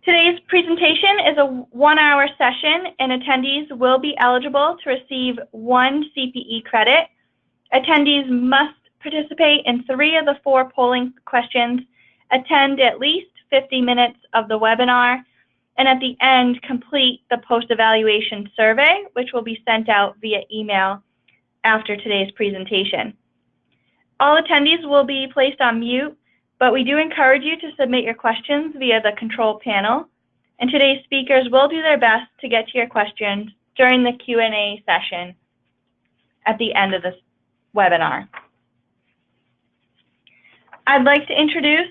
Today's presentation is a 1-hour session, and attendees will be eligible to receive 1 CPE credit. Attendees must participate in 3 of the 4 polling questions, attend at least 50 minutes of the webinar, and at the end, complete the post-evaluation survey, which will be sent out via email after today's presentation. All attendees will be placed on mute, but we do encourage you to submit your questions via the control panel, and today's speakers will do their best to get to your questions during the Q&A session at the end of this webinar. I'd like to introduce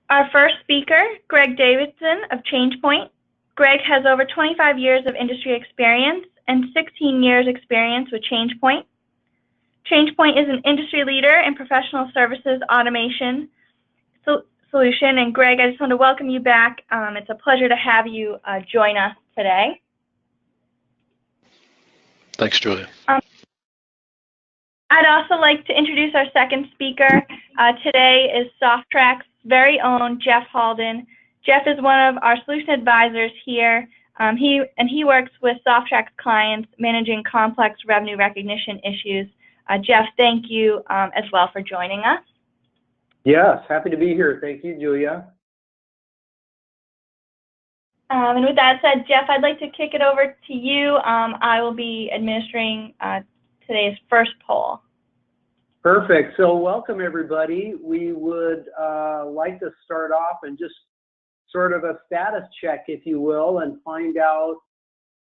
our first speaker, Greg Davidson of Changepoint. Greg has over 25 years of industry experience and 16 years experience with Changepoint. Changepoint is an industry leader in professional services automation solution. And Greg, I just want to welcome you back. It's a pleasure to have you join us today. Thanks, Julia. I'd also like to introduce our second speaker. Today is Softrax's very own Jeff Halden. Jeff is one of our solution advisors here. He works with Softrax clients managing complex revenue recognition issues. Jeff, thank you as well for joining us. Yes, happy to be here. Thank you, Julia. And with that said, Jeff, I'd like to kick it over to you. I will be administering today's first poll. Perfect. So welcome, everybody. We would like to start off and just sort of a status check, if you will, and find out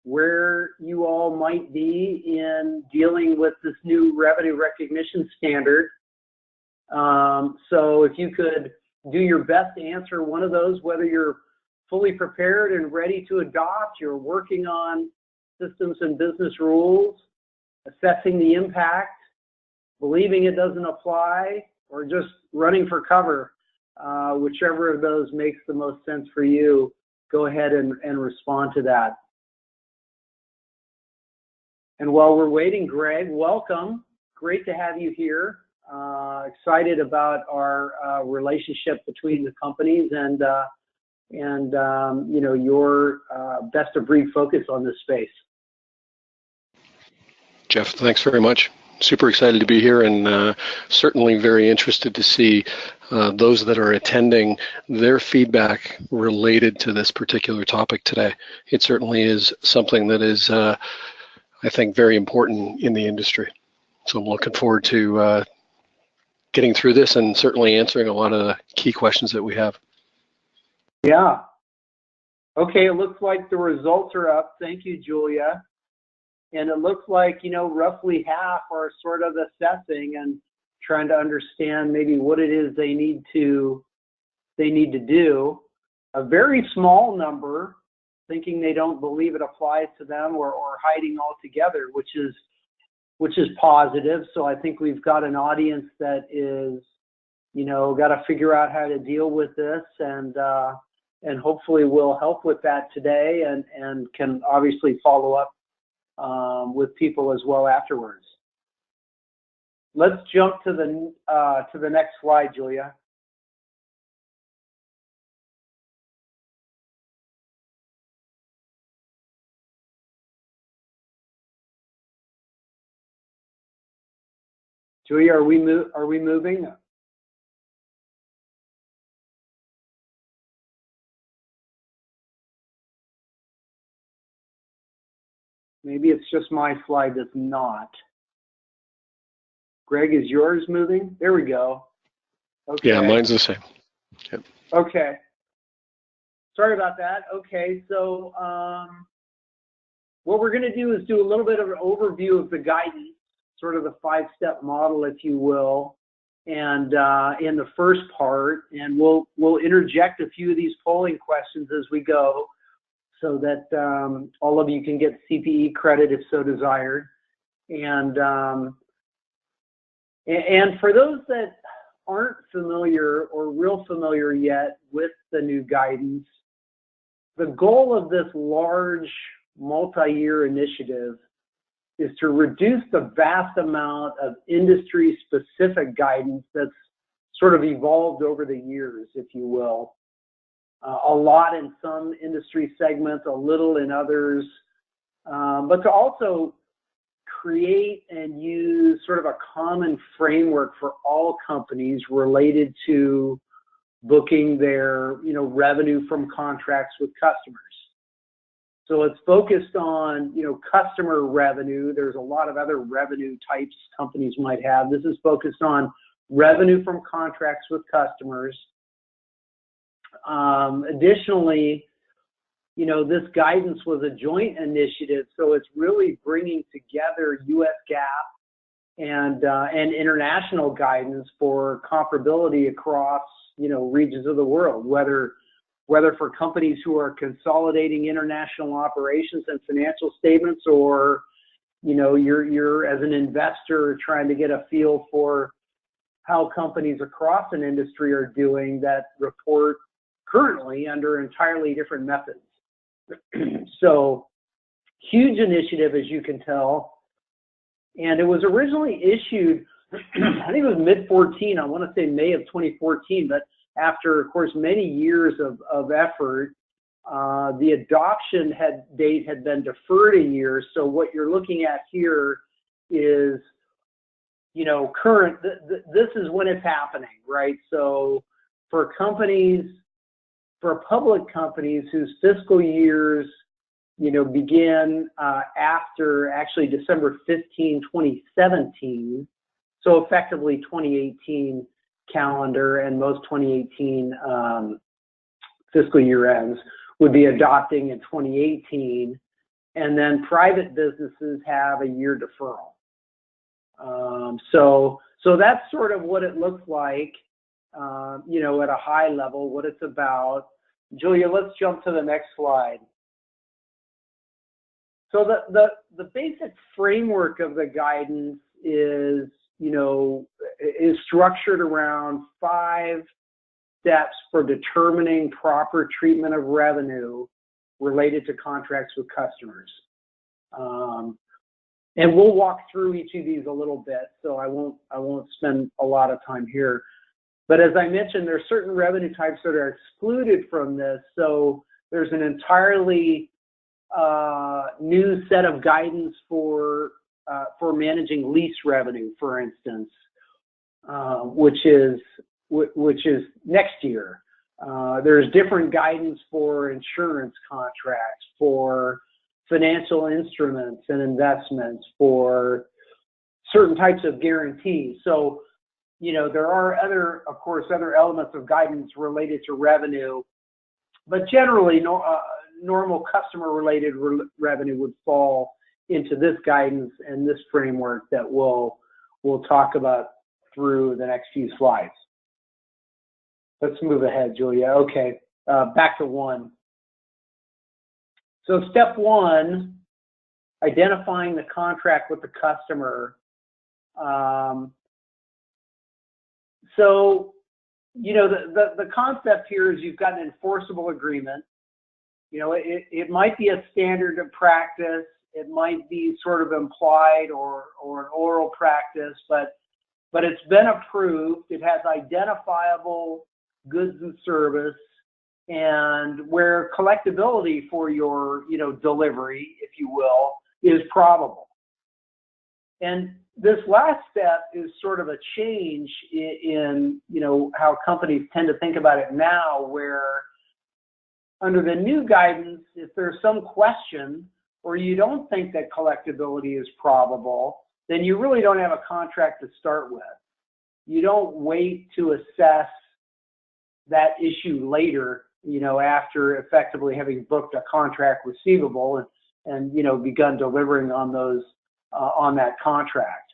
where you all might be in dealing with this new revenue recognition standard. So if you could do your best to answer one of those, whether you're fully prepared and ready to adopt, you're working on systems and business rules, assessing the impact, believing it doesn't apply, or just running for cover, whichever of those makes the most sense for you, go ahead and respond to that. And while we're waiting, Greg, welcome. Great to have you here. Excited about our relationship between the companies and you know, your best of breed focus on this space. Jeff, thanks very much. Super excited to be here, and certainly very interested to see those that are attending, their feedback related to this particular topic today. It certainly is something that is, I think, very important in the industry. So I'm looking forward to getting through this and certainly answering a lot of the key questions that we have. Yeah. Okay, it looks like the results are up. Thank you, Julia. And it looks like, you know, roughly half are sort of assessing and trying to understand maybe what it is they need to do. A very small number thinking they don't believe it applies to them, or hiding altogether, which is positive. So I think we've got an audience that is, you know, got to figure out how to deal with this, and hopefully we'll help with that today, and can obviously follow up with people as well afterwards. Let's jump to the next slide, Julia. Julia, are we moving? Maybe it's just my slide that's not. Greg, is yours moving? There we go. Okay. Yeah, mine's the same. Yep. Okay. Sorry about that. Okay, so what we're going to do is do a little bit of an overview of the guidance, sort of the 5-step model, if you will, and in the first part, and we'll interject a few of these polling questions as we go, so that all of you can get CPE credit if so desired. And for those that aren't familiar or real familiar yet with the new guidance, the goal of this large multi-year initiative is to reduce the vast amount of industry-specific guidance that's sort of evolved over the years, if you will. a lot in some industry segments, a little in others, but to also create and use sort of a common framework for all companies related to booking their, revenue from contracts with customers. So it's focused on, customer revenue. There's a lot of other revenue types companies might have. This is focused on revenue from contracts with customers. Additionally, this guidance was a joint initiative, so it's really bringing together U.S. GAAP and international guidance for comparability across, regions of the world, whether for companies who are consolidating international operations and financial statements, or, you're as an investor trying to get a feel for how companies across an industry are doing that report currently under entirely different methods. So, huge initiative, as you can tell. And it was originally issued, I think it was mid-14, I want to say May of 2014, but after, of course, many years of effort, the adoption date had been deferred a year. So what you're looking at here is, current, this is when it's happening, right? So for companies, for public companies whose fiscal years, begin after actually December 15, 2017, so effectively 2018 calendar, and most 2018 fiscal year ends would be adopting in 2018, and then private businesses have a year deferral. So that's sort of what it looks like, at a high level, what it's about. Julia, let's jump to the next slide. So the basic framework of the guidance is, is structured around 5 steps for determining proper treatment of revenue related to contracts with customers. And we'll walk through each of these a little bit, so I won't spend a lot of time here. But as I mentioned, there are certain revenue types that are excluded from this. So there's an entirely new set of guidance for managing lease revenue, for instance, which is next year. There's different guidance for insurance contracts, for financial instruments and investments, for certain types of guarantees. So, there are other elements of guidance related to revenue, but generally, normal customer-related revenue would fall into this guidance and this framework that we'll talk about through the next few slides. Let's move ahead, Julia. Okay, back to 1. So step 1, identifying the contract with the customer. So, the concept here is you've got an enforceable agreement. It might be a standard of practice. It might be sort of implied or an oral practice, but it's been approved. It has identifiable goods and service, and where collectability for your, delivery, if you will, is probable. And this last step is sort of a change in how companies tend to think about it now, where under the new guidance, if there's some question or you don't think that collectability is probable, then you really don't have a contract to start with. You don't wait to assess that issue later, after effectively having booked a contract receivable and begun delivering on those on that contract.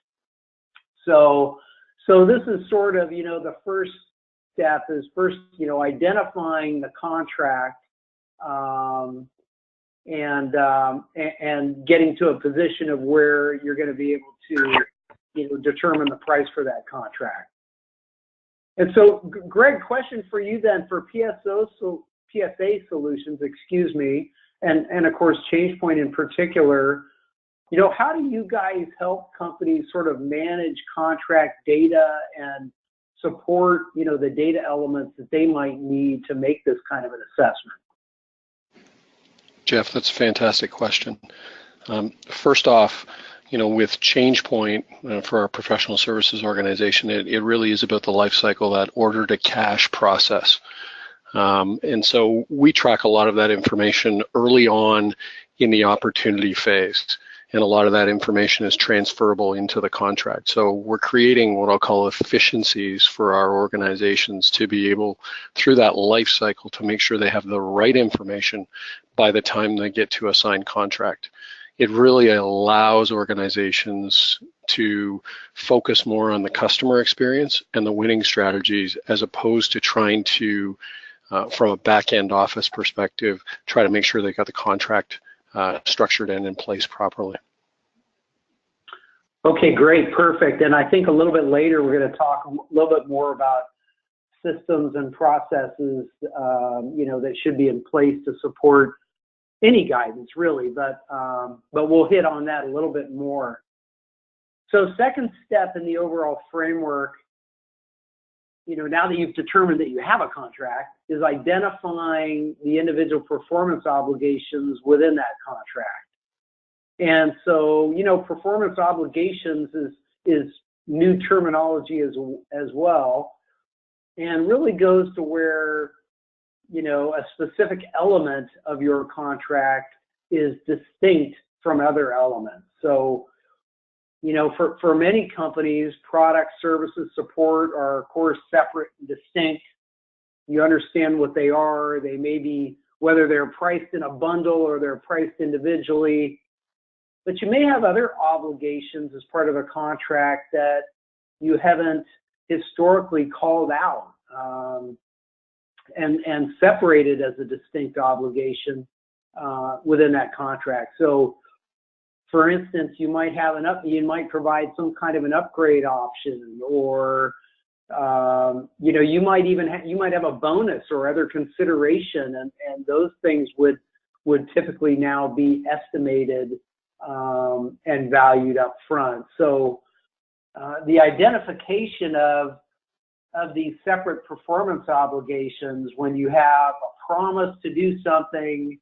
So this is sort of, the first step is identifying the contract and getting to a position of where you're going to be able to, determine the price for that contract. And so, Greg, question for you then for PSA solutions, and of course Changepoint in particular. How do you guys help companies sort of manage contract data support, the data elements that they might need to make this kind of an assessment? Jeff, that's a fantastic question. First off, with Changepoint for our professional services organization, it really is about the life cycle, that order to cash process. And so we track a lot of that information early on in the opportunity phase. And a lot of that information is transferable into the contract. So we're creating what I'll call efficiencies for our organizations to be able, through that life cycle, to make sure they have the right information by the time they get to a signed contract. It really allows organizations to focus more on the customer experience and the winning strategies, as opposed to trying to, from a back-end office perspective, try to make sure they got the contract structured and in place properly. Okay, great, perfect. And I think a little bit later we're going to talk a little bit more about systems and processes, that should be in place to support any guidance, really. But we'll hit on that a little bit more. So, second step in the overall framework, now that you've determined that you have a contract, is identifying the individual performance obligations within that contract. And so, performance obligations is new terminology as well, and really goes to where, a specific element of your contract is distinct from other elements. So, for many companies, product, services, support are, of course, separate and distinct. You understand what they are. They may be, whether they're priced in a bundle or they're priced individually. But you may have other obligations as part of a contract that you haven't historically called out and separated as a distinct obligation within that contract. So, for instance, you might have you might provide some kind of an upgrade option, or you might have a bonus or other consideration, and those things would typically now be estimated and valued up front. So the identification of these separate performance obligations, when you have a promise to do something,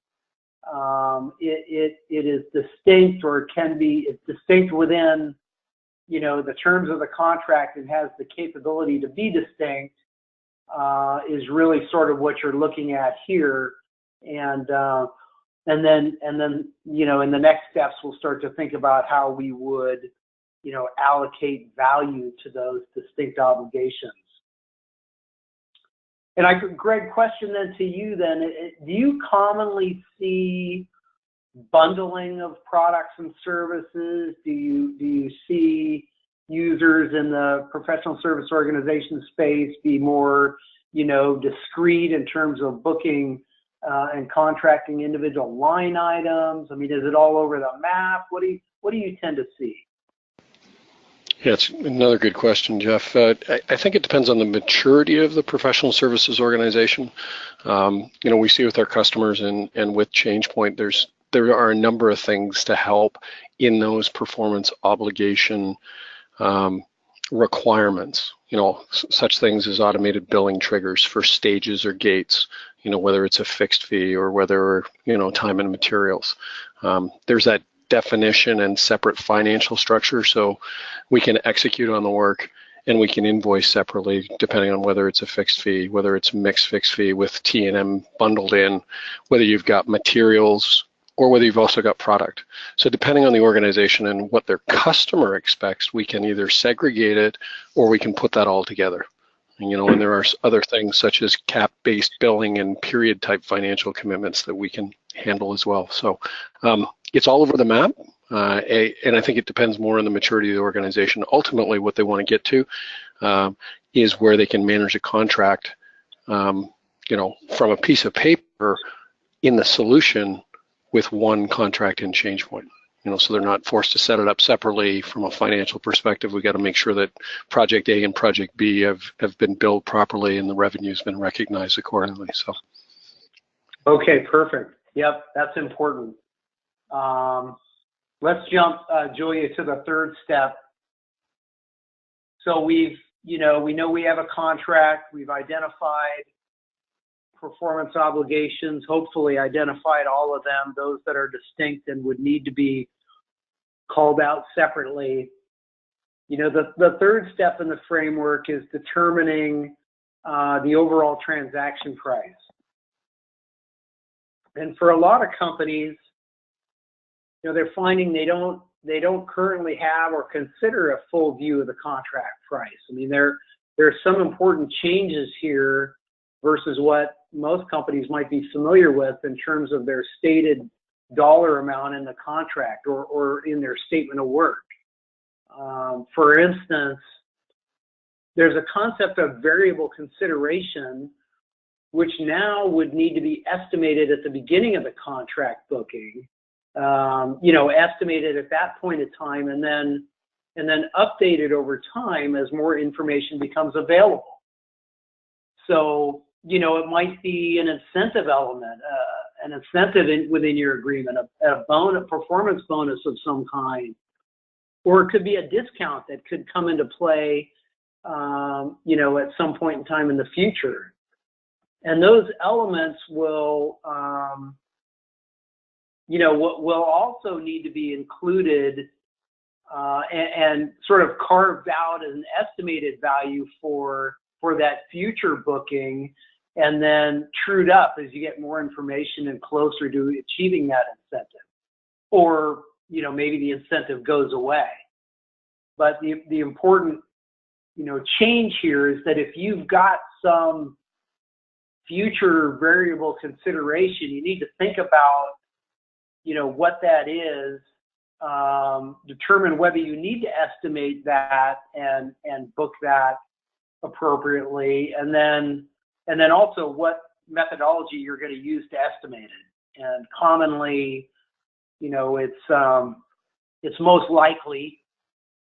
it is distinct, or it's distinct within, the terms of the contract. It has the capability to be distinct, is really sort of what you're looking at here. And then, in the next steps, we'll start to think about how we would, allocate value to those distinct obligations. And Greg, question then to you then, do you commonly see bundling of products and services? Do you see users in the professional service organization space be more, discreet in terms of booking and contracting individual line items? I mean, is it all over the map? What do you tend to see? Yeah, it's another good question, Jeff. I think it depends on the maturity of the professional services organization. We see with our customers and with Changepoint, there are a number of things to help in those performance obligation requirements. Such things as automated billing triggers for stages or gates, whether it's a fixed fee or whether, time and materials. There's that definition and separate financial structure, so we can execute on the work and we can invoice separately depending on whether it's a fixed fee, whether it's mixed fixed fee with T&M bundled in, whether you've got materials or whether you've also got product. So depending on the organization and what their customer expects, we can either segregate it or we can put that all together. And there are other things such as cap-based billing and period-type financial commitments that we can handle as well. So it's all over the map, and I think it depends more on the maturity of the organization. Ultimately, what they want to get to is where they can manage a contract, from a piece of paper in the solution with one contract in Changepoint. So they're not forced to set it up separately. From a financial perspective, we got to make sure that Project A and Project B have been billed properly and the revenue's been recognized accordingly. So. Okay, perfect. Yep, that's important. Let's jump, Julia, to the third step. So we've we know we have a contract, we've identified performance obligations, hopefully identified all of them, those that are distinct and would need to be called out separately. The third step in the framework is determining the overall transaction price. And for a lot of companies, they're finding they don't currently have or consider a full view of the contract price. I mean, there are some important changes here versus what most companies might be familiar with in terms of their stated dollar amount in the contract or in their statement of work. For instance, there's a concept of variable consideration, which now would need to be estimated at the beginning of the contract booking, estimated at that point in time, and then updated over time as more information becomes available. So, it might be an incentive element, an incentive within your agreement, a performance bonus of some kind, or it could be a discount that could come into play, at some point in time in the future. And those elements will also need to be included and sort of carved out as an estimated value for that future booking, and then trued up as you get more information and closer to achieving that incentive. Or, maybe the incentive goes away. But the important, change here is that if you've got some future variable consideration, you need to think about, what that is, determine whether you need to estimate that and book that appropriately, and then also what methodology you're going to use to estimate it. And commonly, it's most likely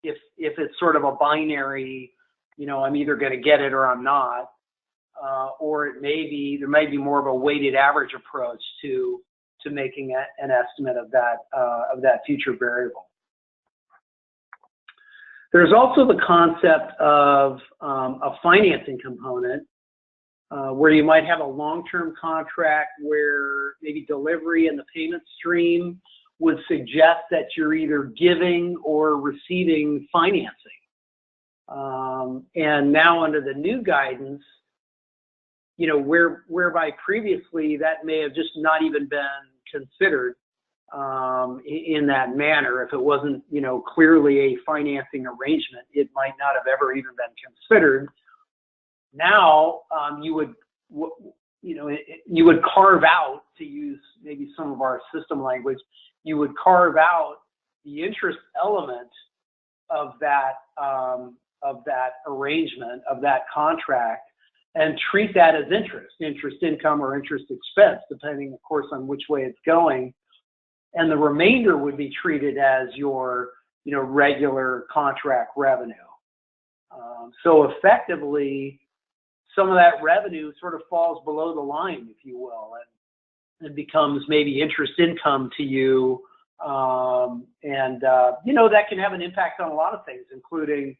if it's sort of a binary, I'm either going to get it or I'm not, or there may be more of a weighted average approach to making an estimate of that future variable. There's also the concept of a financing component, where you might have a long-term contract where maybe delivery and the payment stream would suggest that you're either giving or receiving financing. And now under the new guidance, whereby previously that may have just not even been considered in that manner. If it wasn't, clearly a financing arrangement, it might not have ever even been considered. Now you would carve out, to use maybe some of our system language, you would carve out the interest element of that arrangement, of that contract, and treat that as interest income or interest expense, depending, of course, on which way it's going. And the remainder would be treated as your, regular contract revenue. So effectively, some of that revenue sort of falls below the line, if you will, and it becomes maybe interest income to you. That can have an impact on a lot of things, including,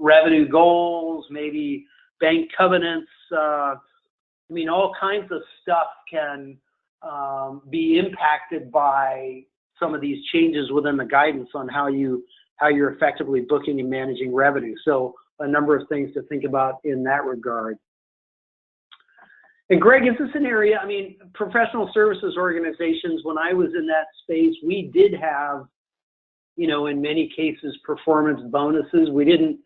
revenue goals, maybe bank covenants. All kinds of stuff can be impacted by some of these changes within the guidance on how you're effectively booking and managing revenue. So a number of things to think about in that regard. And Greg, is this an area, professional services organizations, when I was in that space, we did have, in many cases, performance bonuses. We didn't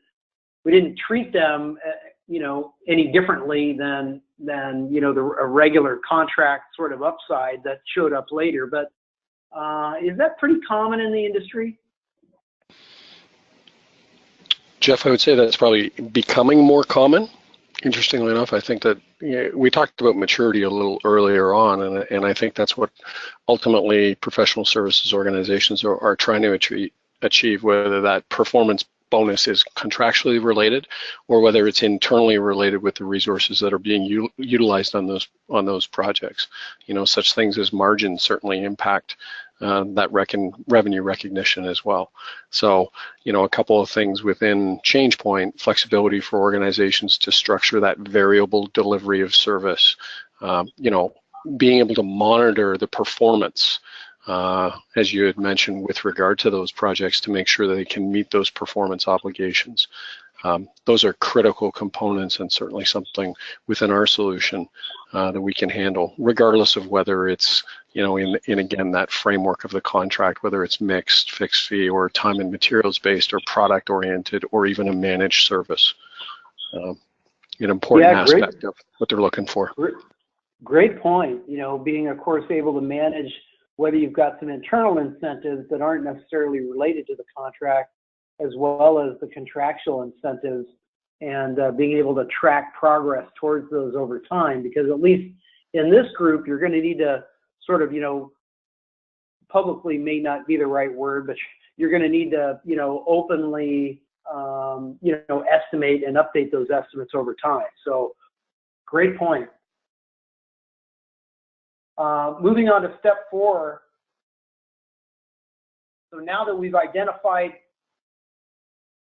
treat them, any differently than a regular contract sort of upside that showed up later. But is that pretty common in the industry? Jeff, I would say that's probably becoming more common. Interestingly enough, I think that we talked about maturity a little earlier on, and I think that's what ultimately professional services organizations are trying to achieve, whether that performance bonus is contractually related or whether it's internally related with the resources that are being utilized on those projects. Such things as margins certainly impact that revenue recognition as well. So, a couple of things within Changepoint: flexibility for organizations to structure that variable delivery of service, being able to monitor the performance, as you had mentioned, with regard to those projects, to make sure that they can meet those performance obligations. Those are critical components, and certainly something within our solution that we can handle, regardless of whether it's, in again, that framework of the contract, whether it's mixed, fixed fee, or time and materials based, or product oriented, or even a managed service. An important aspect of what they're looking for. Great point. Being, of course, able to manage whether you've got some internal incentives that aren't necessarily related to the contract, as well as the contractual incentives, and being able to track progress towards those over time. Because at least in this group, you're going to need to sort of, publicly may not be the right word, but you're going to need to, openly, estimate and update those estimates over time. So great point. Moving on to step 4. So now that we've identified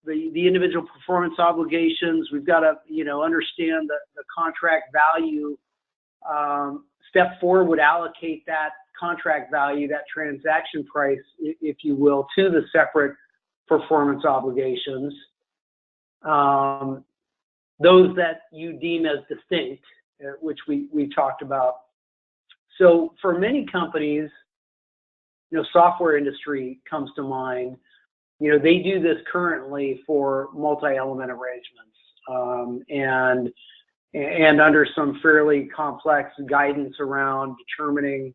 the individual performance obligations, we've got to, understand the contract value. Step 4 would allocate that contract value, that transaction price, if you will, to the separate performance obligations, those that you deem as distinct, which we talked about. So for many companies, software industry comes to mind. They do this currently for multi-element arrangements, and under some fairly complex guidance around determining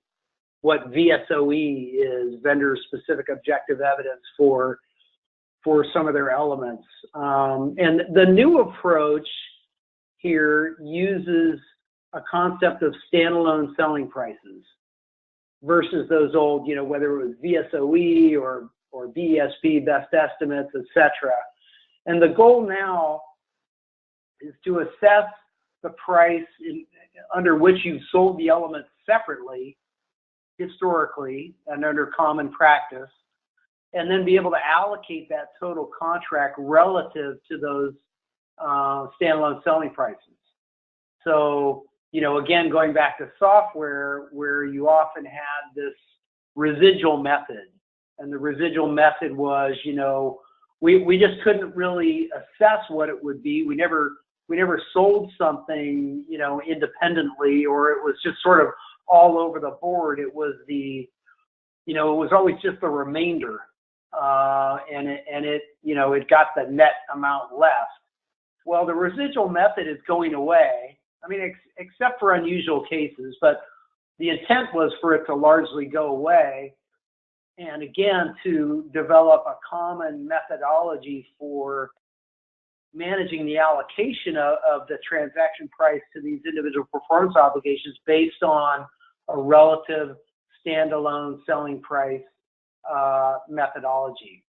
what VSOE is, vendor-specific objective evidence, for some of their elements. And the new approach here uses a concept of standalone selling prices versus those old, whether it was VSOE or BESP, best estimates, etc. And the goal now is to assess the price under which you've sold the elements separately, historically, and under common practice, and then be able to allocate that total contract relative to those standalone selling prices. So, again, going back to software, where you often had this residual method, and the residual method was, we just couldn't really assess what it would be. We never sold something, independently, or it was just sort of all over the board. It was it was always just the remainder, and it got the net amount left. Well, the residual method is going away. I mean, except for unusual cases, but the intent was for it to largely go away. And again, to develop a common methodology for managing the allocation of the transaction price to these individual performance obligations based on a relative standalone selling price methodology.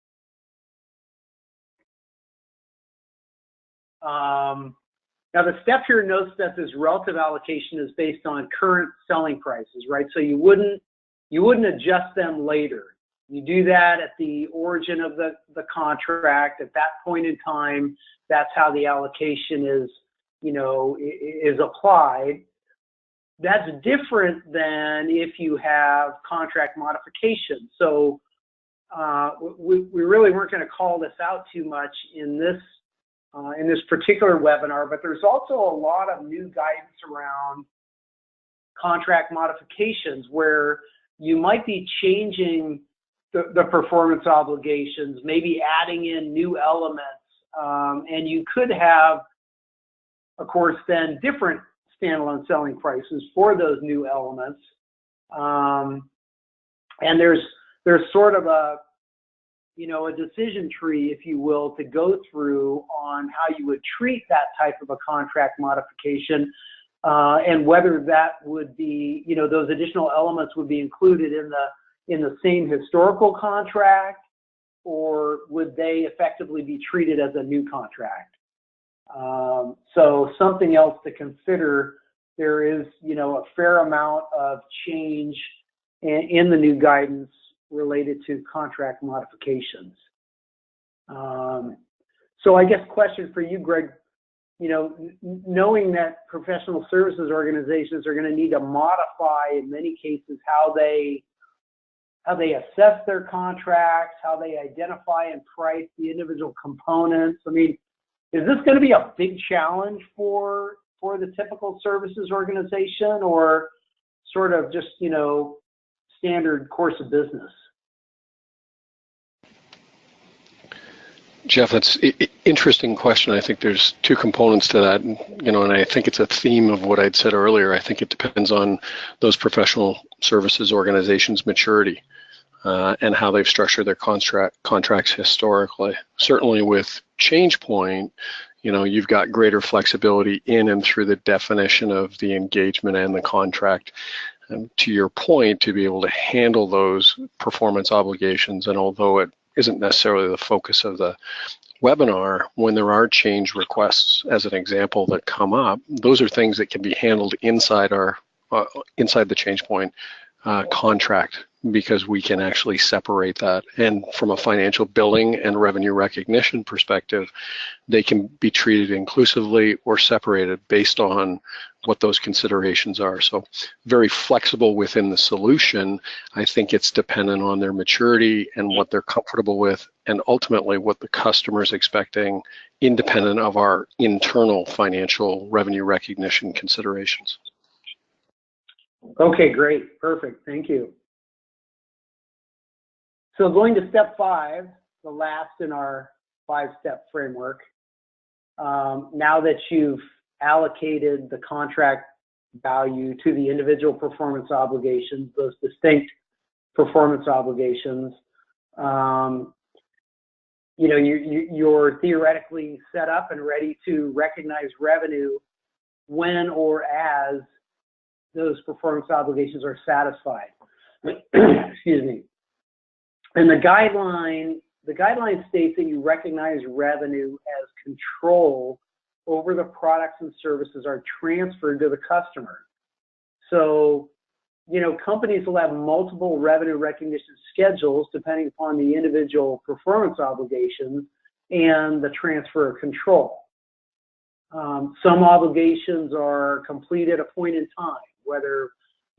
Now, the step here notes that this relative allocation is based on current selling prices, right? So you wouldn't adjust them later. You do that at the origin of the contract. At that point in time, that's how the allocation is applied. That's different than if you have contract modification. So we really weren't going to call this out too much in this particular webinar, but there's also a lot of new guidance around contract modifications where you might be changing the performance obligations, maybe adding in new elements, and you could have, of course, then different standalone selling prices for those new elements. And there's sort of a decision tree, if you will, to go through on how you would treat that type of a contract modification, and whether that would be, those additional elements would be included in the same historical contract, or would they effectively be treated as a new contract? So something else to consider. There is, a fair amount of change in the new guidance related to contract modifications. So I guess question for you, Greg, knowing that professional services organizations are going to need to modify in many cases how they assess their contracts, how they identify and price the individual components. I mean, is this going to be a big challenge for the typical services organization, or sort of just, standard course of business? Jeff, that's an interesting question. I think there's two components to that, and I think it's a theme of what I'd said earlier. I think it depends on those professional services organizations' maturity and how they've structured their contracts historically. Certainly with Changepoint, you've got greater flexibility in and through the definition of the engagement and the contract. And to your point, to be able to handle those performance obligations, and although it isn't necessarily the focus of the webinar, when there are change requests, as an example, that come up, those are things that can be handled inside the Changepoint contract, because we can actually separate that. And from a financial billing and revenue recognition perspective, they can be treated inclusively or separated based on what those considerations are. So very flexible within the solution. I think it's dependent on their maturity and what they're comfortable with, and ultimately what the customer's expecting, independent of our internal financial revenue recognition considerations. Okay, great. Perfect. Thank you. So going to step 5, the last in our 5-step framework. Now that you've allocated the contract value to the individual performance obligations, those distinct performance obligations, you're theoretically set up and ready to recognize revenue when or as those performance obligations are satisfied. Excuse me. And the guideline states that you recognize revenue as control over the products and services are transferred to the customer. So, companies will have multiple revenue recognition schedules depending upon the individual performance obligations and the transfer of control. Some obligations are complete at a point in time, whether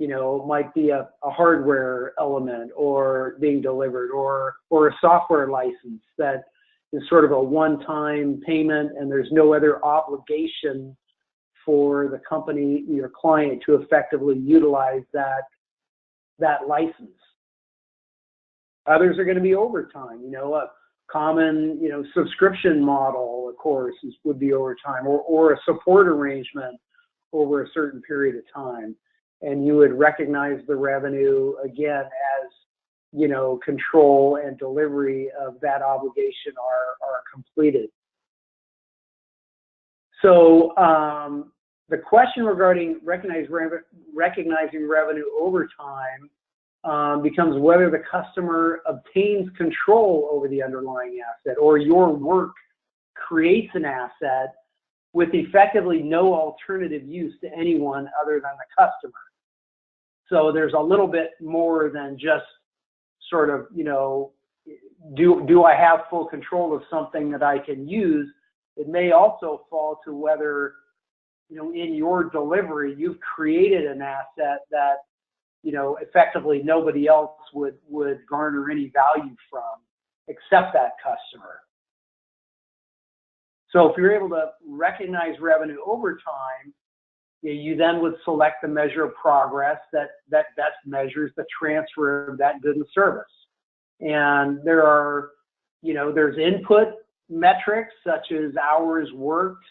it might be a hardware element or being delivered, or a software license that is sort of a one-time payment and there's no other obligation for the company, your client, to effectively utilize that license. Others are going to be overtime. A common subscription model, of course, would be overtime, or a support arrangement over a certain period of time. And you would recognize the revenue again as control and delivery of that obligation are completed. So the question regarding recognizing revenue over time becomes whether the customer obtains control over the underlying asset, or your work creates an asset with effectively no alternative use to anyone other than the customer. So there's a little bit more than just sort of, do I have full control of something that I can use? It may also fall to whether, in your delivery, you've created an asset that, effectively nobody else would garner any value from except that customer. So if you're able to recognize revenue over time, you then would select the measure of progress that best measures the transfer of that good and service. And there are, there's input metrics such as hours worked,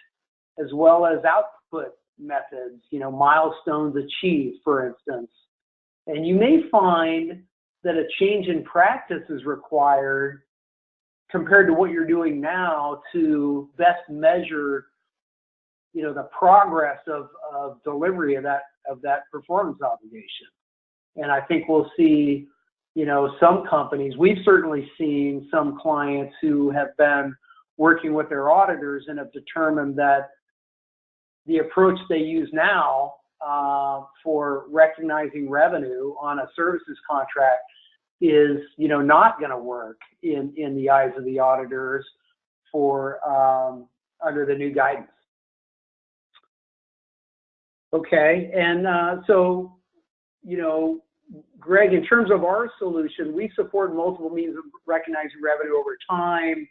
as well as output methods, milestones achieved, for instance. And you may find that a change in practice is required compared to what you're doing now to best measure the progress of delivery of that performance obligation. And I think we'll see, some companies, we've certainly seen some clients who have been working with their auditors and have determined that the approach they use now for recognizing revenue on a services contract is, not going to work in the eyes of the auditors for under the new guidance. Okay, and so, Greg, in terms of our solution, we support multiple means of recognizing revenue over time.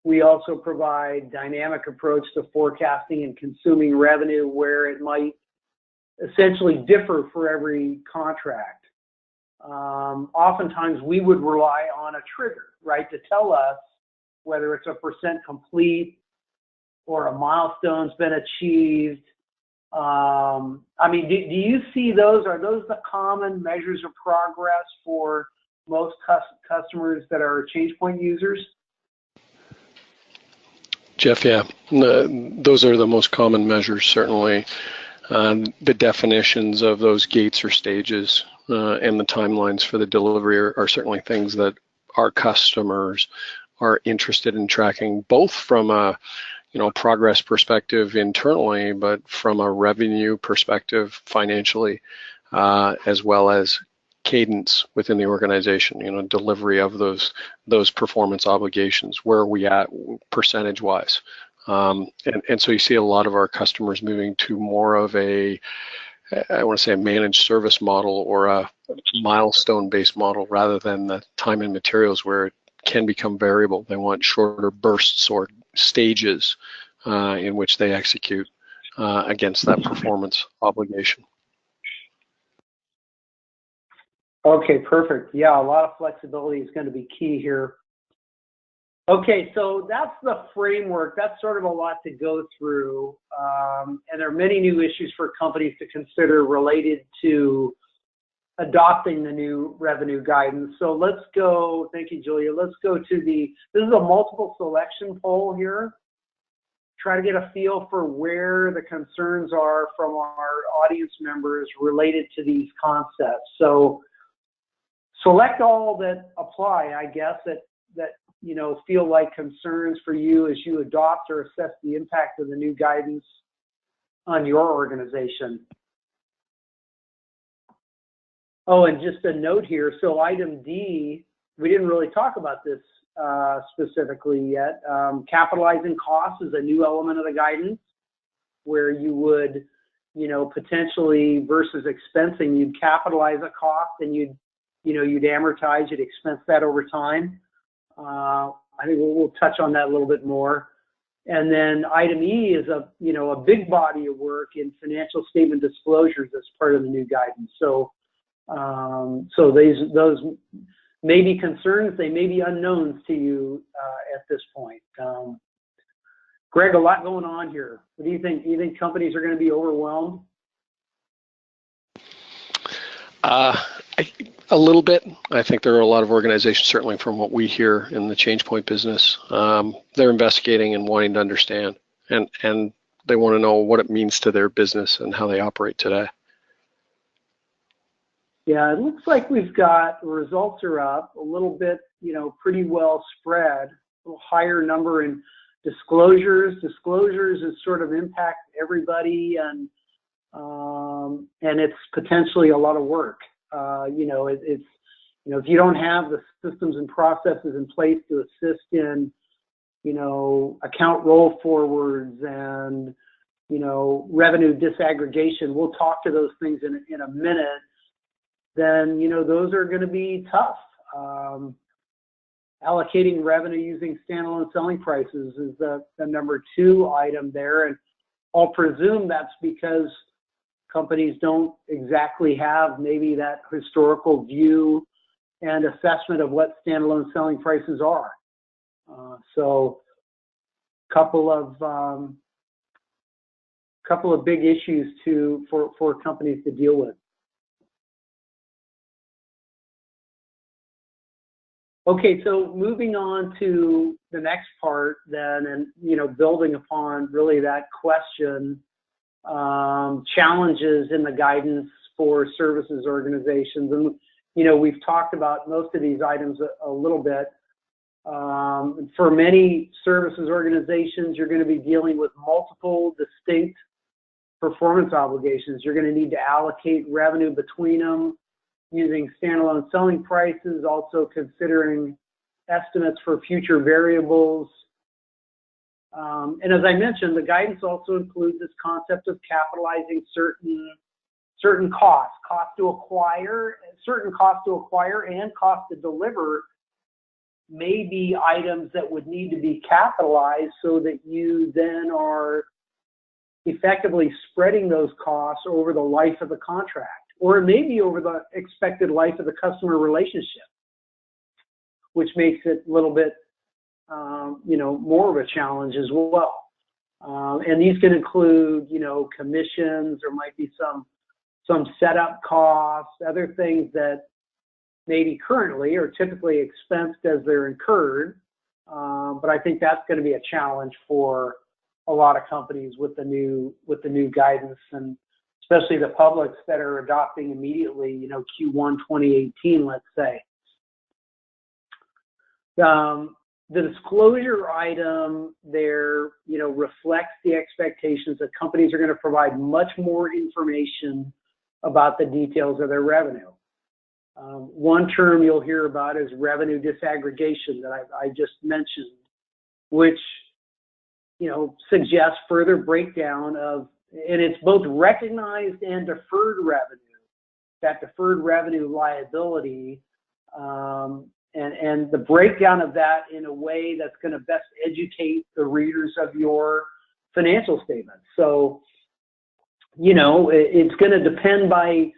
We also provide dynamic approach to forecasting and consuming revenue where it might essentially differ for every contract. Oftentimes we would rely on a trigger, right, to tell us whether it's a percent complete or a milestone's been achieved. I mean, do you see those? Are those the common measures of progress for most customers that are Changepoint users? Jeff, yeah, those are the most common measures, certainly. The definitions of those gates or stages and the timelines for the delivery are certainly things that our customers are interested in tracking, both from a progress perspective internally, but from a revenue perspective financially, as well as cadence within the organization, delivery of those performance obligations. Where are we at percentage wise? And so you see a lot of our customers moving to more of a managed service model or a milestone based model rather than the time and materials where it can become variable. They want shorter bursts or stages in which they execute against that performance obligation. Okay, perfect. Yeah, a lot of flexibility is going to be key here. Okay, so that's the framework. That's sort of a lot to go through. And there are many new issues for companies to consider related to adopting the new revenue guidance. So let's go, thank you, Julia. Let's go to this is a multiple selection poll here. Try to get a feel for where the concerns are from our audience members related to these concepts. So select all that apply, I guess, that feel like concerns for you as you adopt or assess the impact of the new guidance on your organization. Oh, and just a note here, so item D, we didn't really talk about this specifically yet. Capitalizing costs is a new element of the guidance where you would, potentially versus expensing, you'd capitalize a cost and you'd amortize, you'd expense that over time. I think we'll touch on that a little bit more. And then item E is a big body of work in financial statement disclosures as part of the new guidance. So those may be concerns, they may be unknowns to you at this point. Greg, a lot going on here. What do you think? Do you think companies are going to be overwhelmed? A little bit. I think there are a lot of organizations, certainly from what we hear in the Changepoint business, they're investigating and wanting to understand, and they want to know what it means to their business and how they operate today. Yeah, it looks like we've got results are up a little bit, pretty well spread, a little higher number in disclosures. Disclosures is sort of impact everybody, and it's potentially a lot of work. If you don't have the systems and processes in place to assist in, account roll forwards and, revenue disaggregation, we'll talk to those things in a minute, then, those are going to be tough. Allocating revenue using standalone selling prices is the number 2 item there. And I'll presume that's because companies don't exactly have maybe that historical view and assessment of what standalone selling prices are. So couple of big issues for companies to deal with. Okay, so moving on to the next part then, and building upon really that question, challenges in the guidance for services organizations. And we've talked about most of these items a little bit. For many services organizations, you're going to be dealing with multiple distinct performance obligations. You're going to need to allocate revenue between them. using standalone selling prices, also considering estimates for future variables. And as I mentioned, the guidance also includes this concept of capitalizing certain costs, certain costs to acquire and cost to deliver may be items that would need to be capitalized so that you then are effectively spreading those costs over the life of the contract, or maybe over the expected life of the customer relationship, which makes it a little bit, more of a challenge as well. And these can include, commissions, there might be some setup costs, other things that maybe currently or typically expensed as they're incurred. But I think that's going to be a challenge for a lot of companies with the new guidance, and especially the publics that are adopting immediately, Q1 2018, let's say. The disclosure item there, reflects the expectations that companies are going to provide much more information about the details of their revenue. One term you'll hear about is revenue disaggregation that I just mentioned, which, suggests further breakdown of, and it's both recognized and deferred revenue, that deferred revenue liability, and the breakdown of that in a way that's going to best educate the readers of your financial statements. So, it's going to depend by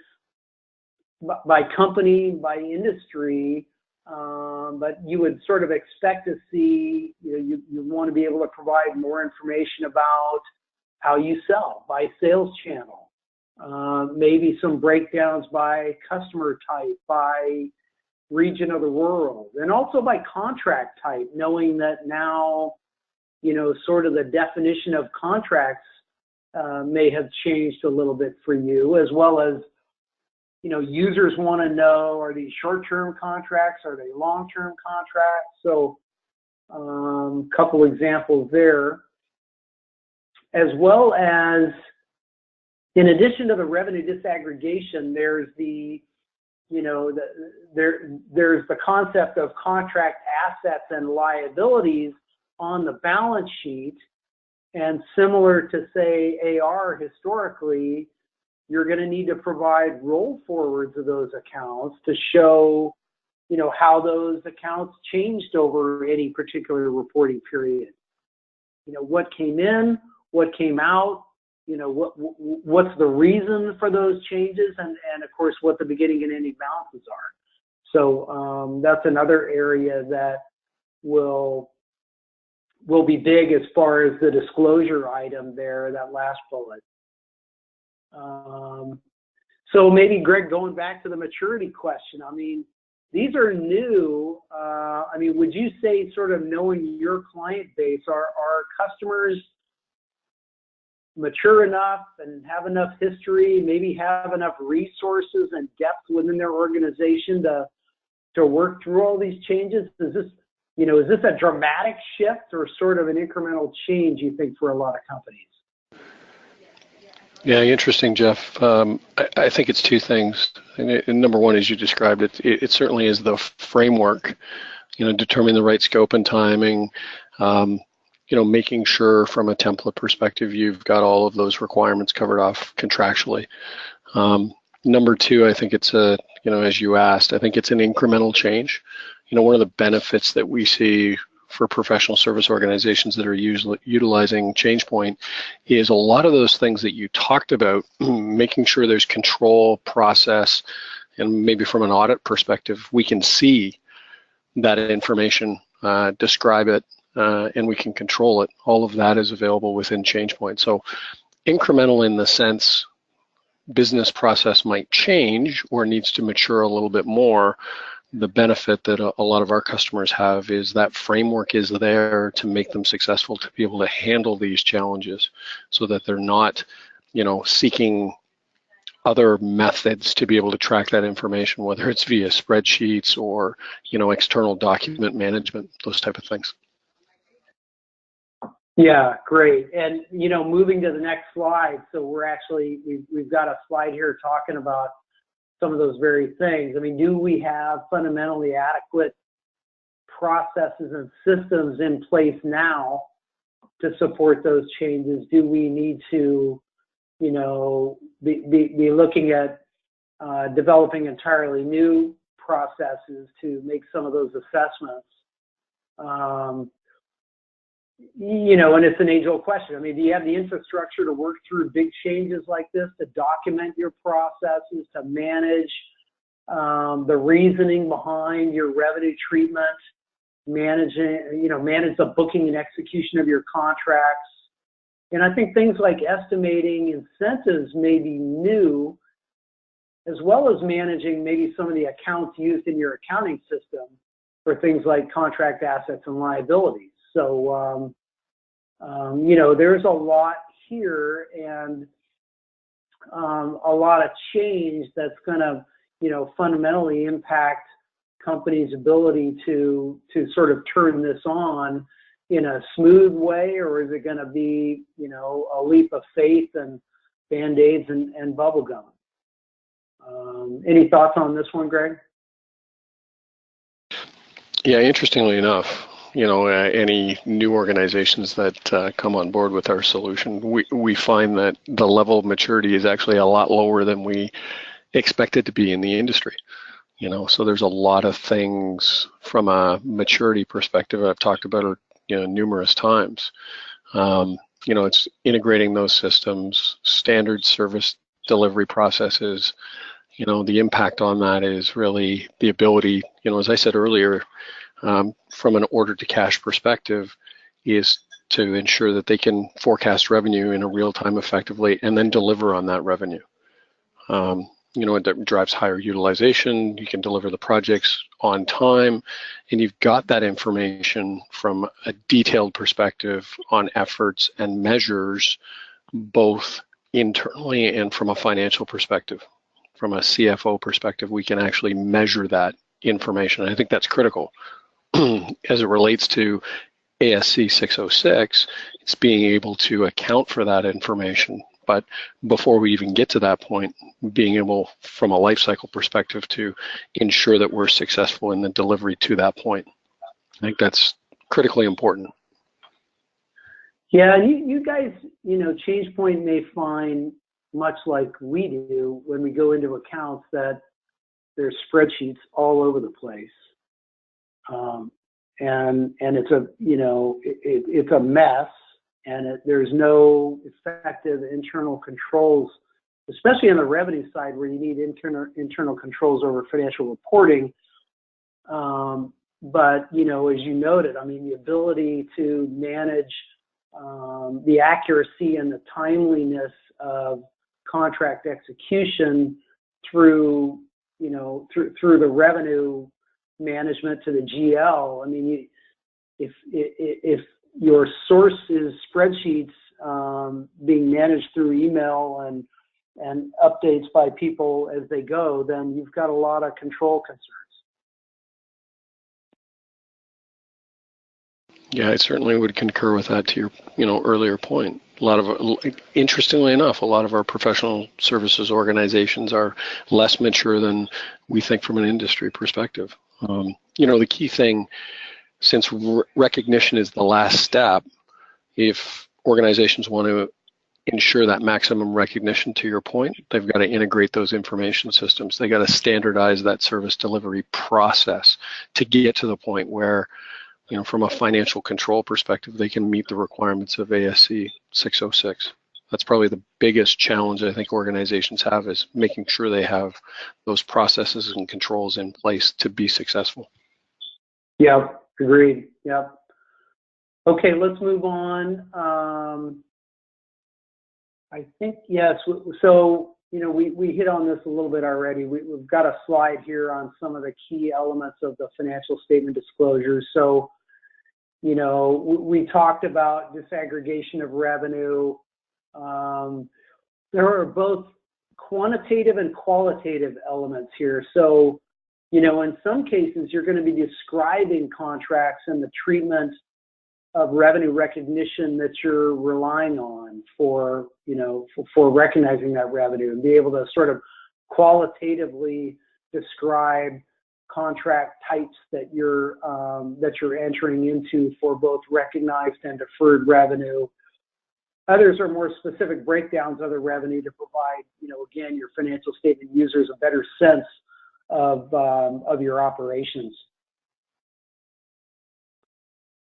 company, by industry, but you would sort of expect to see, you want to be able to provide more information about how you sell, by sales channel, maybe some breakdowns by customer type, by region of the world, and also by contract type, knowing that now, sort of the definition of contracts may have changed a little bit for you, as well as, users want to know, are these short-term contracts? Are they long-term contracts? So a couple examples there, as well as, in addition to the revenue disaggregation, there's the, there's the concept of contract assets and liabilities on the balance sheet. And similar to, say, AR historically, you're going to need to provide roll forwards of those accounts to show, how those accounts changed over any particular reporting period. What came in, what came out, what's the reason for those changes, and of course, what the beginning and ending balances are. So that's another area that will be big as far as the disclosure item there, that last bullet. So maybe, Greg, going back to the maturity question, these are new. Would you say, sort of knowing your client base, are customers mature enough and have enough history, maybe have enough resources and depth within their organization to work through all these changes? Is this a dramatic shift or sort of an incremental change, you think, for a lot of companies? Yeah, interesting, Jeff. I think it's two things. And number one, as you described it, it certainly is the framework, determining the right scope and timing, making sure from a template perspective you've got all of those requirements covered off contractually. Number two, I think it's as you asked, I think it's an incremental change. One of the benefits that we see for professional service organizations that are utilizing Changepoint is a lot of those things that you talked about, making sure there's control, process, and maybe from an audit perspective, we can see that information, describe it, and we can control it. All of that is available within Changepoint. So incremental in the sense business process might change or needs to mature a little bit more. The benefit that a lot of our customers have is that framework is there to make them successful, to be able to handle these challenges so that they're not, seeking other methods to be able to track that information, whether it's via spreadsheets or, external document management, those type of things. Yeah, great. And, moving to the next slide. So we've got a slide here talking about some of those very things. I mean, do we have fundamentally adequate processes and systems in place now to support those changes? Do we need to, you know, be looking at developing entirely new processes to make some of those assessments? You know, and it's an age-old question. I mean, do you have the infrastructure to work through big changes like this, to document your processes, to manage the reasoning behind your revenue treatment, manage the booking and execution of your contracts? And I think things like estimating incentives may be new, as well as managing maybe some of the accounts used in your accounting system for things like contract assets and liabilities. So, you know, there's a lot here, and a lot of change that's going to, you know, fundamentally impact companies' ability to sort of turn this on in a smooth way, or is it going to be, you know, a leap of faith and Band-Aids and bubble gum? Any thoughts on this one, Greg? Yeah, interestingly enough, you know, any new organizations that come on board with our solution, we find that the level of maturity is actually a lot lower than we expect it to be in the industry. You know, so there's a lot of things from a maturity perspective I've talked about it, you know, numerous times. You know, it's integrating those systems, standard service delivery processes. You know, the impact on that is really the ability, you know, as I said earlier, from an order to cash perspective, is to ensure that they can forecast revenue in a real time effectively and then deliver on that revenue. You know, it drives higher utilization. You can deliver the projects on time, and you've got that information from a detailed perspective on efforts and measures, both internally and from a financial perspective. From a CFO perspective, we can actually measure that information. I think that's critical. As it relates to ASC 606, it's being able to account for that information. But before we even get to that point, being able, from a life cycle perspective, to ensure that we're successful in the delivery to that point. I think that's critically important. Yeah, and you guys, you know, Changepoint may find, much like we do when we go into accounts, that there's spreadsheets all over the place. And it's a, you know, it's a mess, and there's no effective internal controls, especially on the revenue side where you need internal controls over financial reporting. But, you know, as you noted, I mean, the ability to manage the accuracy and the timeliness of contract execution through, you know, through the revenue management to the GL. I mean, if your source is spreadsheets being managed through email and updates by people as they go, then you've got a lot of control concerns. Yeah, I certainly would concur with that, to your, you know, earlier point. A lot of, interestingly enough, a lot of our professional services organizations are less mature than we think from an industry perspective. You know, the key thing, since recognition is the last step, if organizations want to ensure that maximum recognition, to your point, they've got to integrate those information systems. They got to standardize that service delivery process to get to the point where, you know, from a financial control perspective, they can meet the requirements of ASC 606. That's probably the biggest challenge I think organizations have, is making sure they have those processes and controls in place to be successful. Yeah, agreed. Yeah. Okay, let's move on. I think, yes, so, you know, we hit on this a little bit already. We've got a slide here on some of the key elements of the financial statement disclosures. So, you know, we talked about disaggregation of revenue. There are both quantitative and qualitative elements here. So, you know, in some cases, you're going to be describing contracts and the treatment of revenue recognition that you're relying on for, you know, for recognizing that revenue, and be able to sort of qualitatively describe contract types that you're entering into for both recognized and deferred revenue. Others are more specific breakdowns of the revenue to provide, again, your financial statement users a better sense of your operations.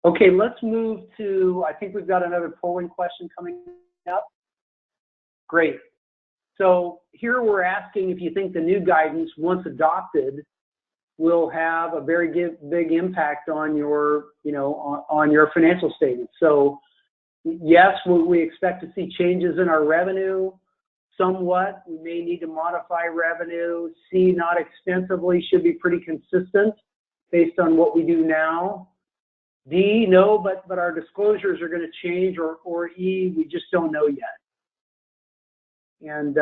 Okay, let's move to, I think we've got another polling question coming up. Great. So here we're asking if you think the new guidance, once adopted, will have a very big impact on your, on your financial statements. So yes, we expect to see changes in our revenue somewhat. We may need to modify revenue. C, not extensively, should be pretty consistent based on what we do now. D, no, but our disclosures are going to change, or E, we just don't know yet. And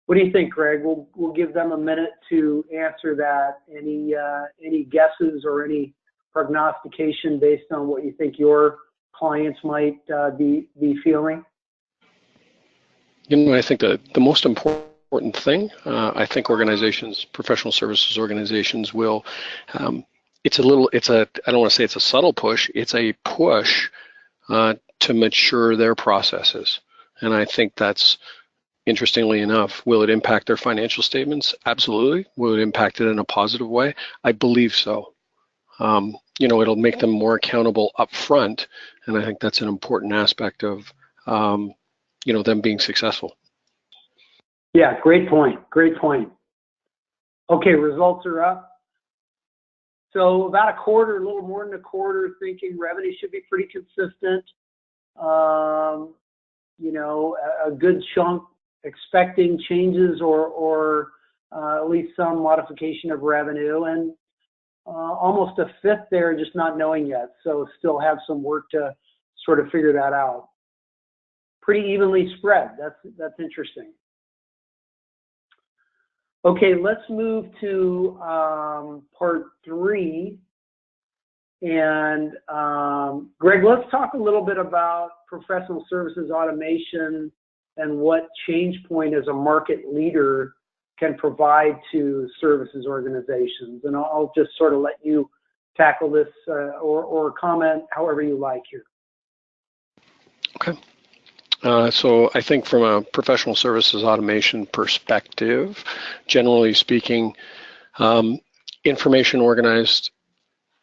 what do you think, Greg? We'll give them a minute to answer that. Any guesses or any prognostication based on what you think your clients might be feeling? I think the most important thing, I think organizations, professional services organizations will, I don't want to say it's a subtle push, it's a push to mature their processes. And I think that's, interestingly enough, will it impact their financial statements? Absolutely. Will it impact it in a positive way? I believe so. It'll make them more accountable up front, and I think that's an important aspect of, them being successful. Yeah, great point. Great point. Okay, results are up. So about a quarter, a little more than a quarter, thinking revenue should be pretty consistent. A good chunk expecting changes or at least some modification of revenue, and almost a fifth there just not knowing yet. So still have some work to sort of figure that out. Pretty evenly spread. That's interesting. Okay, let's move to part 3. And Greg, let's talk a little bit about professional services automation and what Changepoint as a market leader can provide to services organizations. And I'll just sort of let you tackle this or comment however you like here. Okay. So I think from a professional services automation perspective, generally speaking, information organized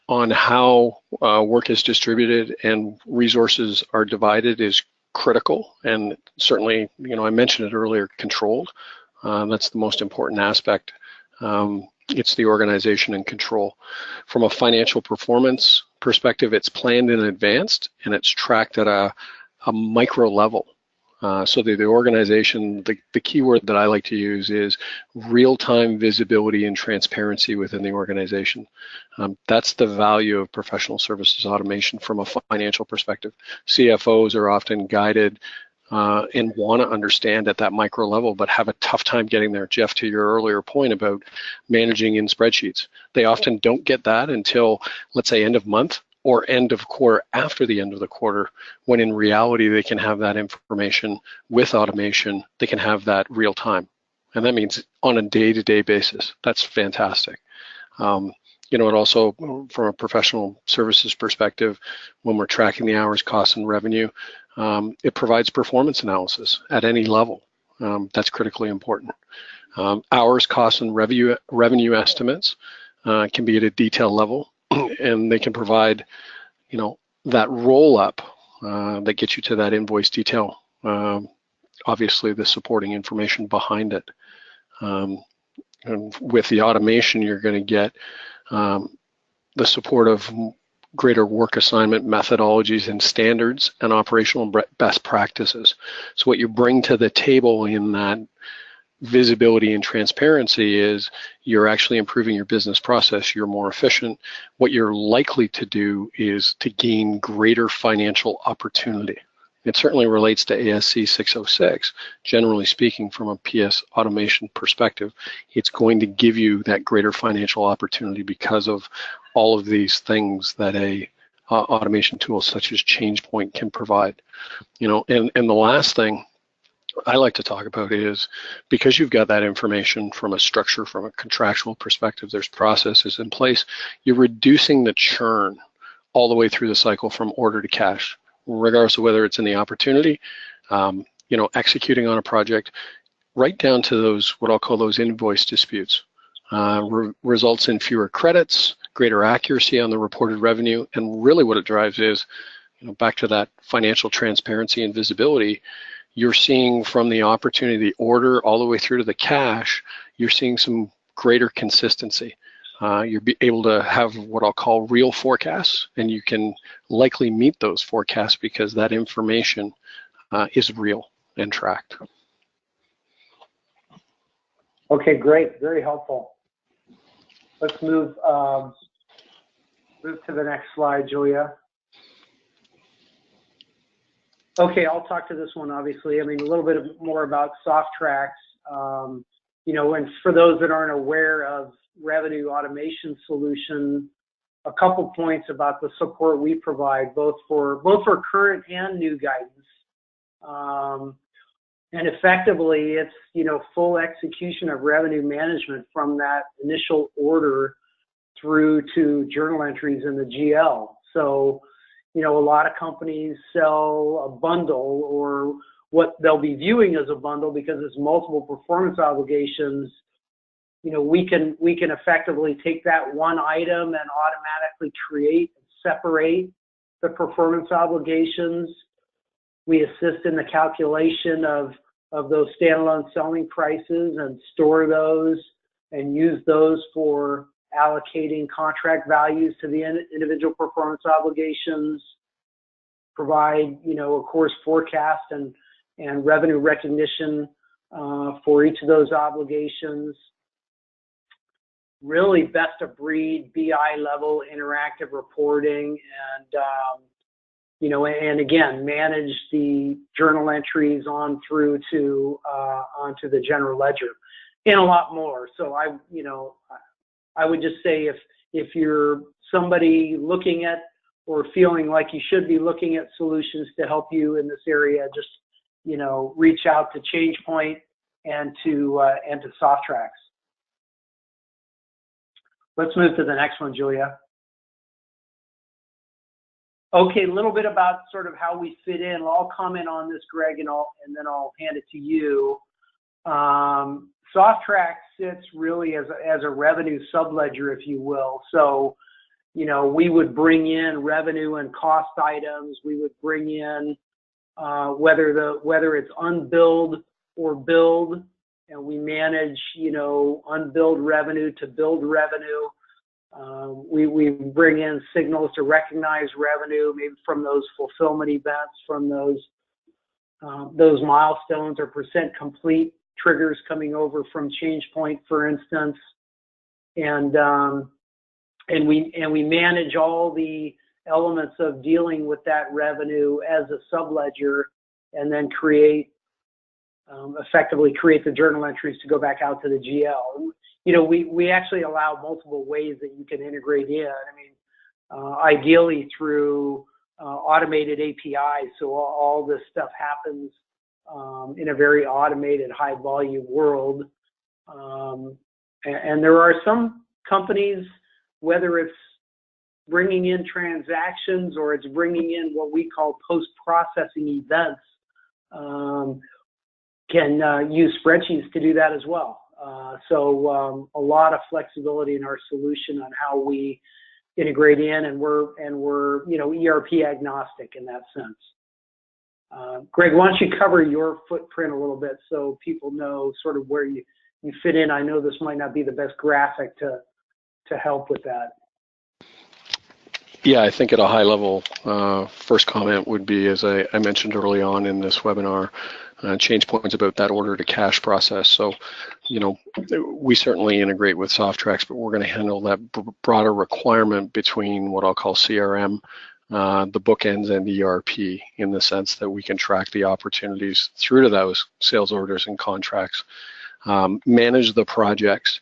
on how work is distributed and resources are divided is critical, and certainly, I mentioned it earlier, controlled. That's the most important aspect. It's the organization and control. From a financial performance perspective, it's planned in advance and it's tracked at a micro level. So the organization, the key word that I like to use is real-time visibility and transparency within the organization. That's the value of professional services automation from a financial perspective. CFOs are often guided and want to understand at that micro level, but have a tough time getting there. Jeff, to your earlier point about managing in spreadsheets, they often don't get that until, let's say, end of month or end of quarter after the end of the quarter, when in reality they can have that information with automation. They can have that real time, and that means on a day-to-day basis. That's fantastic. It also, from a professional services perspective, when we're tracking the hours, costs, and revenue, it provides performance analysis at any level. That's critically important. Hours, costs, and revenue estimates can be at a detail level, and they can provide, that roll-up that gets you to that invoice detail. Obviously, the supporting information behind it. And with the automation, you're going to get the support of greater work assignment methodologies and standards and operational best practices. So what you bring to the table in that visibility and transparency is you're actually improving your business process. You're more efficient. What you're likely to do is to gain greater financial opportunity. It certainly relates to ASC 606. Generally speaking, from a PS automation perspective, it's going to give you that greater financial opportunity because of all of these things that a automation tool such as Changepoint can provide. And the last thing I like to talk about is because you've got that information from a structure, from a contractual perspective, there's processes in place, you're reducing the churn all the way through the cycle from order to cash, regardless of whether it's in the opportunity, executing on a project, right down to those, what I'll call those invoice disputes. Results in fewer credits, greater accuracy on the reported revenue, and really what it drives is, back to that financial transparency and visibility. You're seeing from the opportunity, the order, all the way through to the cash, you're seeing some greater consistency. You're able to have what I'll call real forecasts, and you can likely meet those forecasts because that information is real and tracked. Okay, great, very helpful. Let's move to the next slide, Julia. Okay, I'll talk to this one, obviously. I mean, a little bit more about Softrax. And for those that aren't aware of revenue automation solution, a couple points about the support we provide, both for current and new guidance. And effectively, it's, full execution of revenue management from that initial order through to journal entries in the GL. So, a lot of companies sell a bundle, or what they'll be viewing as a bundle because it's multiple performance obligations. We can effectively take that one item and automatically create and separate the performance obligations. We assist in the calculation of those standalone selling prices and store those and use those for allocating contract values to the individual performance obligations, provide, of course, forecast and revenue recognition for each of those obligations. Really best of breed BI level interactive reporting, and again, manage the journal entries on through to onto the general ledger, and a lot more. So I would just say if you're somebody looking at or feeling like you should be looking at solutions to help you in this area, just reach out to Changepoint and to Softrax. Let's move to the next one, Julia. Okay, a little bit about sort of how we fit in. I'll comment on this, Greg, and then I'll hand it to you. Softrax sits really as a revenue subledger, if you will. So, we would bring in revenue and cost items. We would bring in whether it's unbilled or billed, and we manage unbilled revenue to billed revenue. We bring in signals to recognize revenue, maybe from those fulfillment events, from those milestones or percent complete triggers coming over from Changepoint, for instance, and we manage all the elements of dealing with that revenue as a subledger, and then effectively create the journal entries to go back out to the GL. We actually allow multiple ways that you can integrate in. I mean, ideally through automated APIs, so all this stuff happens in a very automated, high volume world. And there are some companies, whether it's bringing in transactions or it's bringing in what we call post-processing events, can use spreadsheets to do that as well. So a lot of flexibility in our solution on how we integrate in, and we're ERP agnostic in that sense. Greg, why don't you cover your footprint a little bit so people know sort of where you fit in? I know this might not be the best graphic to help with that. Yeah, I think at a high level, first comment would be, as I mentioned early on in this webinar, Changepoint's about that order to cash process. So, we certainly integrate with Softrax, but we're going to handle that broader requirement between what I'll call CRM, the bookends, and the ERP, in the sense that we can track the opportunities through to those sales orders and contracts, manage the projects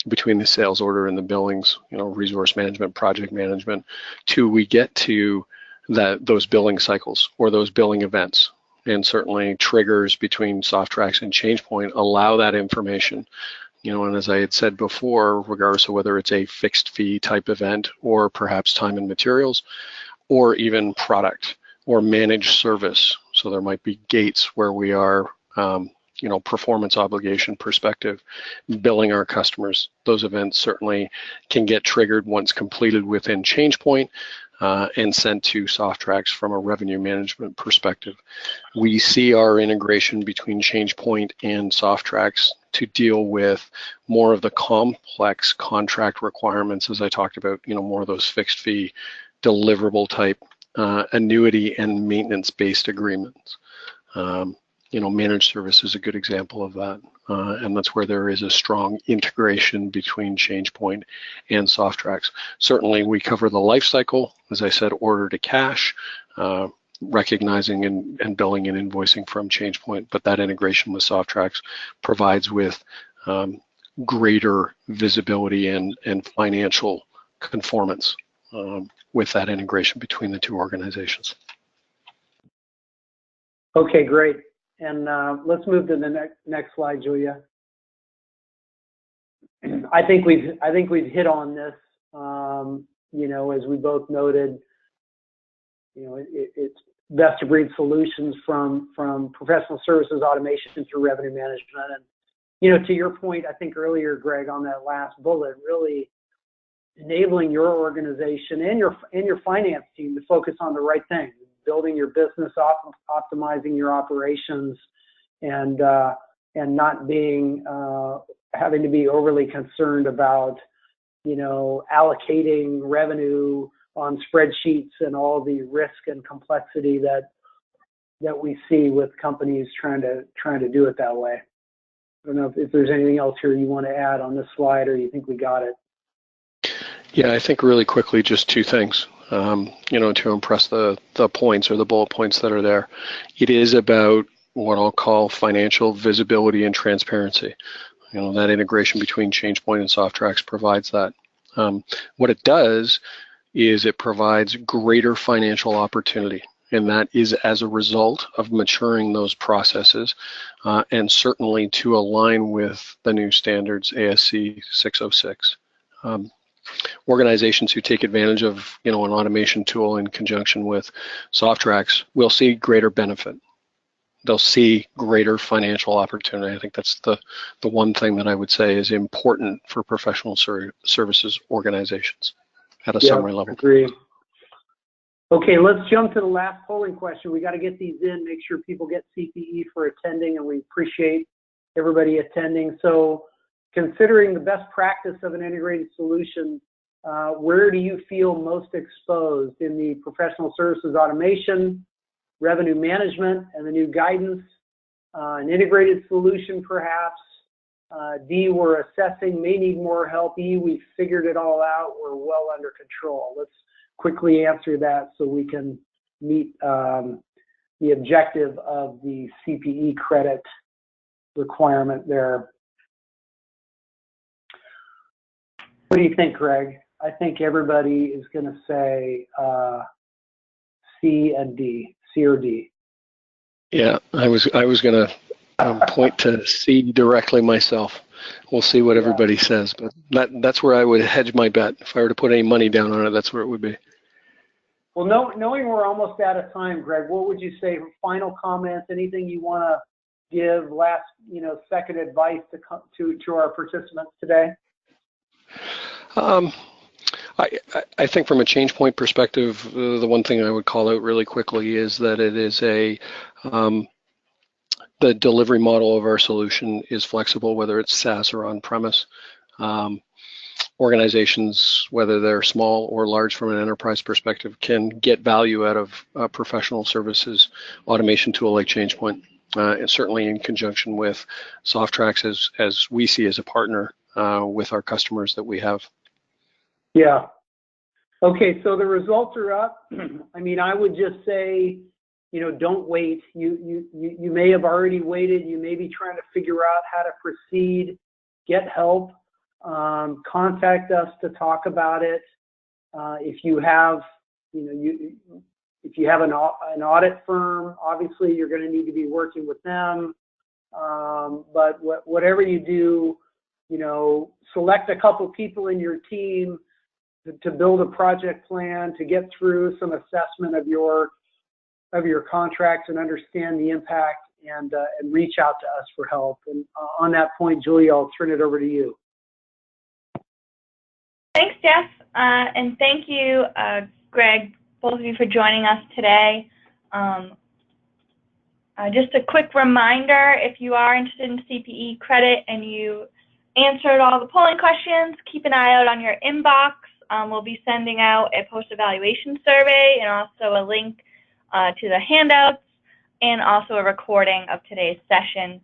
between the sales order and the billings, resource management, project management, till we get to those billing cycles or those billing events. and certainly triggers between Softrax and Changepoint allow that information. And as I had said before, regardless of whether it's a fixed fee type event or perhaps time and materials, or even product or managed service. So there might be gates where we are, performance obligation perspective, billing our customers. Those events certainly can get triggered once completed within Changepoint and sent to Softrax from a revenue management perspective. We see our integration between Changepoint and Softrax to deal with more of the complex contract requirements, as I talked about, more of those fixed fee, deliverable type, annuity and maintenance-based agreements. Managed service is a good example of that. And that's where there is a strong integration between Changepoint and Softrax. Certainly we cover the life cycle, as I said, order to cash, recognizing and billing and invoicing from Changepoint, but that integration with Softrax provides with greater visibility and financial conformance with that integration between the two organizations. Okay, great. And let's move to the next slide, Julia. I think we've hit on this. As we both noted, it's best of breed solutions from professional services automation through revenue management. And to your point, I think earlier, Greg, on that last bullet, really enabling your organization and your finance team to focus on the right thing, building your business, optimizing your operations, and not being having to be overly concerned about allocating revenue on spreadsheets and all the risk and complexity that we see with companies trying to do it that way. I don't know if there's anything else here you want to add on this slide, or you think we got it. Yeah, I think really quickly, just two things, to impress the points or the bullet points that are there. It is about what I'll call financial visibility and transparency. That integration between Changepoint and Softrax provides that. What it does is it provides greater financial opportunity, and that is as a result of maturing those processes and certainly to align with the new standards ASC 606. Organizations who take advantage of an automation tool in conjunction with Softrax will see greater benefit. They'll see greater financial opportunity. I think that's the one thing that I would say is important for professional services organizations at a summary level. Agree. Okay, let's jump to the last polling question. We got to get these in, make sure people get CPE for attending, and we appreciate everybody attending. So, considering the best practice of an integrated solution, where do you feel most exposed in the professional services automation, revenue management, and the new guidance? An integrated solution, perhaps. D, we're assessing, may need more help. E, we've figured it all out, we're well under control. Let's quickly answer that so we can meet the objective of the CPE credit requirement there. What do you think, Greg? I think everybody is going to say C and D, C or D. Yeah, I was going to point to C directly myself. We'll see what everybody says, but that's where I would hedge my bet. If I were to put any money down on it, that's where it would be. Well, knowing we're almost out of time, Greg, what would you say? Final comments? Anything you want to give? Last, second advice to our participants today? I think from a Changepoint perspective, the one thing I would call out really quickly is that it is the delivery model of our solution is flexible, whether it's SaaS or on-premise. Organizations, whether they're small or large from an enterprise perspective, can get value out of a professional services automation tool like Changepoint, and certainly in conjunction with Softrax as we see as a partner with our customers that we have. Yeah. Okay, so the results are up. I mean, I would just say, don't wait. You may have already waited. You may be trying to figure out how to proceed. Get help. Contact us to talk about it. If you have, if you have an audit firm, obviously you're going to need to be working with them. But whatever you do, you know, select a couple people in your team to build a project plan, to get through some assessment of your contracts and understand the impact, and reach out to us for help. And on that point, Julia, I'll turn it over to you. Thanks, Jeff, and thank you, Greg, both of you, for joining us today. Just a quick reminder, if you are interested in CPE credit and you answered all the polling questions, keep an eye out on your inbox. We'll be sending out a post-evaluation survey and also a link to the handouts and also a recording of today's session.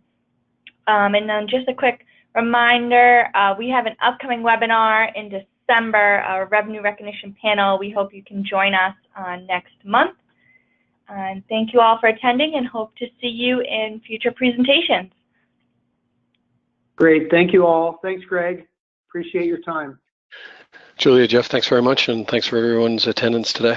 And then just a quick reminder, we have an upcoming webinar in December, a revenue recognition panel. We hope you can join us next month. And thank you all for attending, and hope to see you in future presentations. Great. Thank you all. Thanks, Greg. Appreciate your time. Julia, Jeff, thanks very much, and thanks for everyone's attendance today.